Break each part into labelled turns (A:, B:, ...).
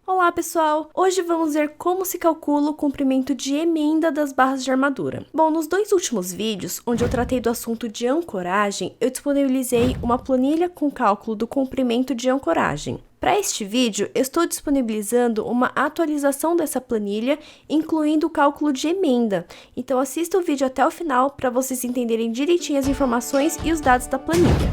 A: Olá pessoal, hoje vamos ver como se calcula o comprimento de emenda das barras de armadura. Bom, nos dois últimos vídeos, onde eu tratei do assunto de ancoragem, eu disponibilizei uma planilha com cálculo do comprimento de ancoragem. Para este vídeo, eu estou disponibilizando uma atualização dessa planilha, incluindo o cálculo de emenda. Então assista o vídeo até o final para vocês entenderem direitinho as informações e os dados da planilha.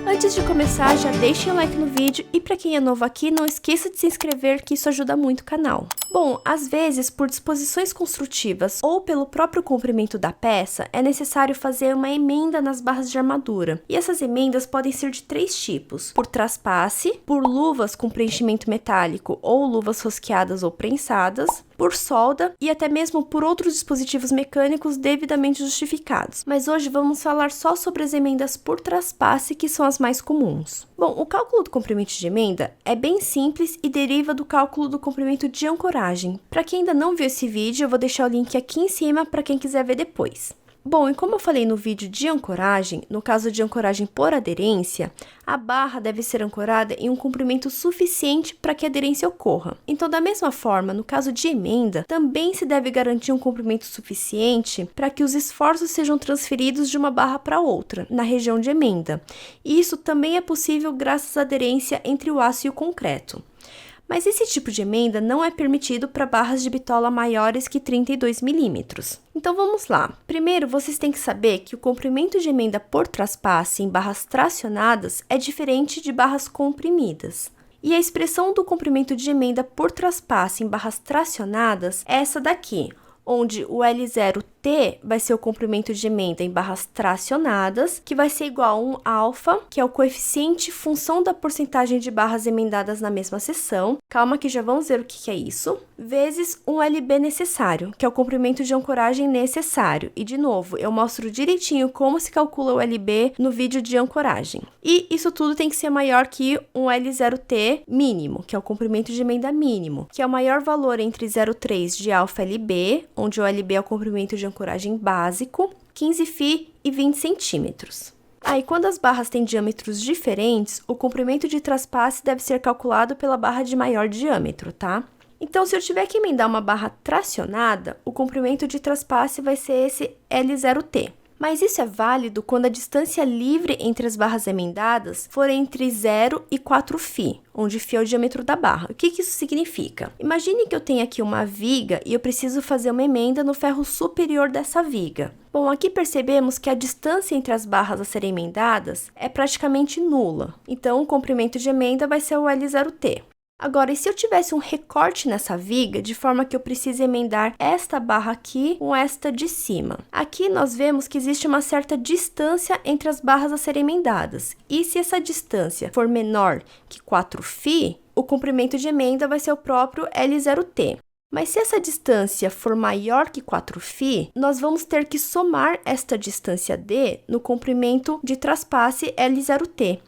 A: Antes de começar, já deixem o like no vídeo e para quem é novo aqui, não esqueça de se inscrever que isso ajuda muito o canal. Bom, às vezes, por disposições construtivas ou pelo próprio comprimento da peça, é necessário fazer uma emenda nas barras de armadura. E essas emendas podem ser de três tipos: por traspasse, por luvas com preenchimento metálico ou luvas rosqueadas ou prensadas, por solda e até mesmo por outros dispositivos mecânicos devidamente justificados. Mas hoje vamos falar só sobre as emendas por traspasse, que são as mais comuns. Bom, o cálculo do comprimento de emenda é bem simples e deriva do cálculo do comprimento de ancoragem. Para quem ainda não viu esse vídeo, eu vou deixar o link aqui em cima para quem quiser ver depois. Bom, e como eu falei no vídeo de ancoragem, no caso de ancoragem por aderência, a barra deve ser ancorada em um comprimento suficiente para que a aderência ocorra. Então, da mesma forma, no caso de emenda, também se deve garantir um comprimento suficiente para que os esforços sejam transferidos de uma barra para outra, na região de emenda. E isso também é possível graças à aderência entre o aço e o concreto. Mas esse tipo de emenda não é permitido para barras de bitola maiores que 32 milímetros. Então vamos lá. Primeiro, vocês têm que saber que o comprimento de emenda por traspasse em barras tracionadas é diferente de barras comprimidas. E a expressão do comprimento de emenda por traspasse em barras tracionadas é essa daqui, onde o L0T vai ser o comprimento de emenda em barras tracionadas, que vai ser igual a um alfa, que é o coeficiente função da porcentagem de barras emendadas na mesma seção. Calma que já vamos ver o que é isso. Vezes um LB necessário, que é o comprimento de ancoragem necessário. E, de novo, eu mostro direitinho como se calcula o LB no vídeo de ancoragem. E isso tudo tem que ser maior que um L0T mínimo, que é o comprimento de emenda mínimo, que é o maior valor entre 0,3 de alfa LB, onde o LB é o comprimento de ancoragem básico, 15 φ e 20 centímetros. Aí, quando as barras têm diâmetros diferentes, o comprimento de traspasse deve ser calculado pela barra de maior diâmetro, tá? Então, se eu tiver que emendar uma barra tracionada, o comprimento de traspasse vai ser esse L0T. Mas isso é válido quando a distância livre entre as barras emendadas for entre 0 e 4 φ, onde φ é o diâmetro da barra. O que isso significa? Imagine que eu tenho aqui uma viga e eu preciso fazer uma emenda no ferro superior dessa viga. Bom, aqui percebemos que a distância entre as barras a serem emendadas é praticamente nula. Então, o comprimento de emenda vai ser o L0T. Agora, e se eu tivesse um recorte nessa viga, de forma que eu precise emendar esta barra aqui com esta de cima? Aqui nós vemos que existe uma certa distância entre as barras a serem emendadas. E se essa distância for menor que 4 φ, o comprimento de emenda vai ser o próprio L0T. Mas se essa distância for maior que 4 φ, nós vamos ter que somar esta distância D no comprimento de traspasse L0T.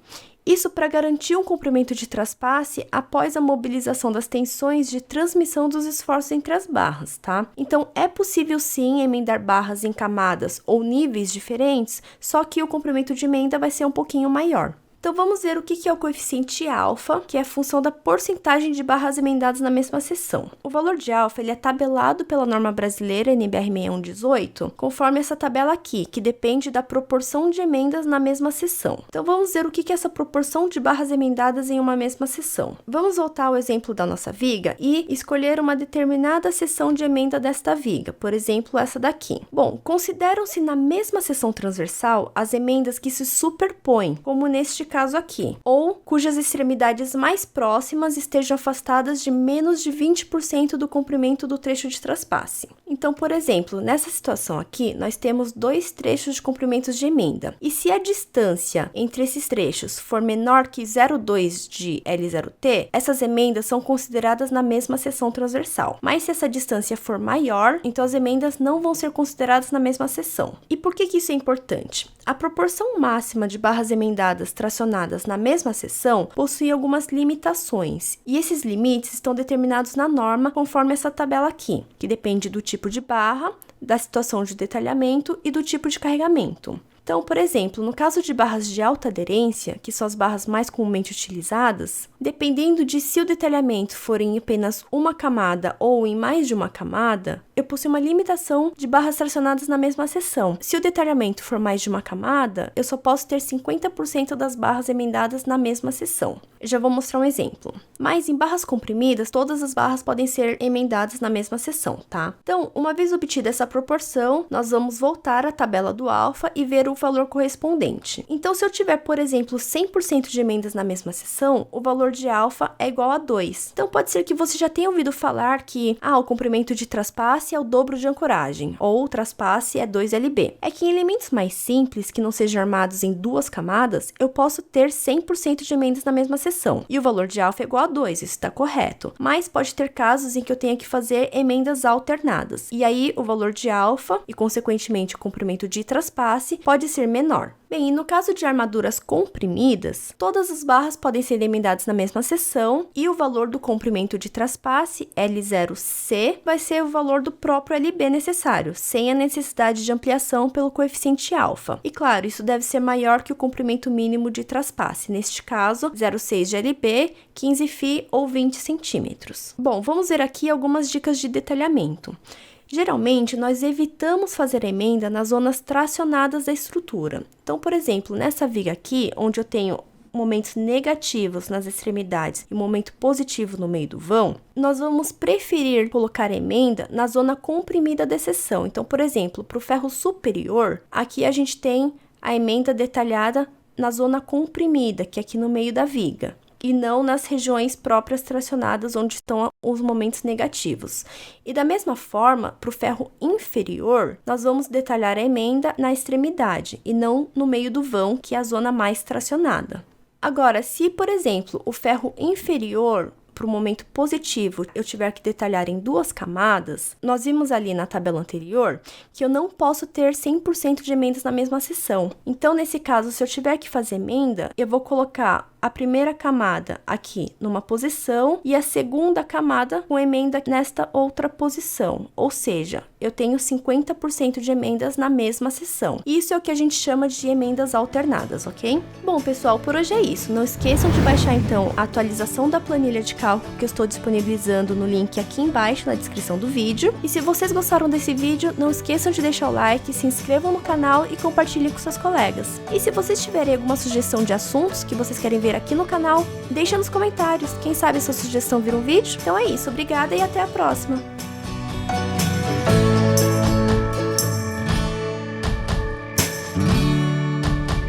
A: Isso para garantir um comprimento de traspasse após a mobilização das tensões de transmissão dos esforços entre as barras, tá? Então, é possível sim emendar barras em camadas ou níveis diferentes, só que o comprimento de emenda vai ser um pouquinho maior. Então, vamos ver o que é o coeficiente alfa, que é a função da porcentagem de barras emendadas na mesma seção. O valor de alfa ele é tabelado pela norma brasileira NBR 6118, conforme essa tabela aqui, que depende da proporção de emendas na mesma seção. Então, vamos ver o que é essa proporção de barras emendadas em uma mesma seção. Vamos voltar ao exemplo da nossa viga e escolher uma determinada seção de emenda desta viga, por exemplo, essa daqui. Bom, consideram-se na mesma seção transversal as emendas que se superpõem, como neste caso aqui, ou cujas extremidades mais próximas estejam afastadas de menos de 20% do comprimento do trecho de traspasse. Então, por exemplo, nessa situação aqui, nós temos dois trechos de comprimentos de emenda. E se a distância entre esses trechos for menor que 0,2 de L0T, essas emendas são consideradas na mesma seção transversal. Mas se essa distância for maior, então as emendas não vão ser consideradas na mesma seção. E por que isso é importante? A proporção máxima de barras emendadas tracionadas na mesma seção possui algumas limitações, e esses limites estão determinados na norma conforme essa tabela aqui, que depende do tipo de barra, da situação de detalhamento e do tipo de carregamento. Então, por exemplo, no caso de barras de alta aderência, que são as barras mais comumente utilizadas, dependendo de se o detalhamento for em apenas uma camada ou em mais de uma camada, eu possuo uma limitação de barras tracionadas na mesma seção. Se o detalhamento for mais de uma camada, eu só posso ter 50% das barras emendadas na mesma seção. Eu já vou mostrar um exemplo. Mas em barras comprimidas, todas as barras podem ser emendadas na mesma seção, tá? Então, uma vez obtida essa proporção, nós vamos voltar à tabela do alfa e ver o valor correspondente. Então, se eu tiver, por exemplo, 100% de emendas na mesma seção, o valor de alfa é igual a 2. Então, pode ser que você já tenha ouvido falar que o comprimento de traspasse é o dobro de ancoragem, ou o traspasse é 2 lb. É que em elementos mais simples, que não sejam armados em duas camadas, eu posso ter 100% de emendas na mesma seção, e o valor de alfa é igual a 2, isso está correto. Mas pode ter casos em que eu tenha que fazer emendas alternadas, e aí o valor de alfa, e consequentemente o comprimento de traspasse, pode ser menor. Bem, e no caso de armaduras comprimidas, todas as barras podem ser emendadas na mesma seção e o valor do comprimento de traspasse, L0C, vai ser o valor do próprio LB necessário, sem a necessidade de ampliação pelo coeficiente alfa. E claro, isso deve ser maior que o comprimento mínimo de traspasse, neste caso, 0,6 de LB, 15 φ ou 20 centímetros. Bom, vamos ver aqui algumas dicas de detalhamento. Geralmente, nós evitamos fazer a emenda nas zonas tracionadas da estrutura. Então, por exemplo, nessa viga aqui, onde eu tenho momentos negativos nas extremidades e um momento positivo no meio do vão, nós vamos preferir colocar a emenda na zona comprimida da seção. Então, por exemplo, para o ferro superior, aqui a gente tem a emenda detalhada na zona comprimida, que é aqui no meio da viga, e não nas regiões próprias tracionadas onde estão os momentos negativos. E da mesma forma, para o ferro inferior, nós vamos detalhar a emenda na extremidade e não no meio do vão, que é a zona mais tracionada. Agora, se, por exemplo, o ferro inferior, para o momento positivo, eu tiver que detalhar em duas camadas, nós vimos ali na tabela anterior que eu não posso ter 100% de emendas na mesma seção. Então, nesse caso, se eu tiver que fazer emenda, eu vou colocar a primeira camada aqui numa posição e a segunda camada com emenda nesta outra posição. Ou seja, eu tenho 50% de emendas na mesma seção. Isso é o que a gente chama de emendas alternadas, ok? Bom, pessoal, por hoje é isso. Não esqueçam de baixar, então, a atualização da planilha de cálculo que eu estou disponibilizando no link aqui embaixo na descrição do vídeo. E se vocês gostaram desse vídeo, não esqueçam de deixar o like, se inscrevam no canal e compartilhem com seus colegas. E se vocês tiverem alguma sugestão de assuntos que vocês querem ver aqui no canal, deixa nos comentários. Quem sabe essa sugestão vira um vídeo? Então é isso, obrigada e até a próxima!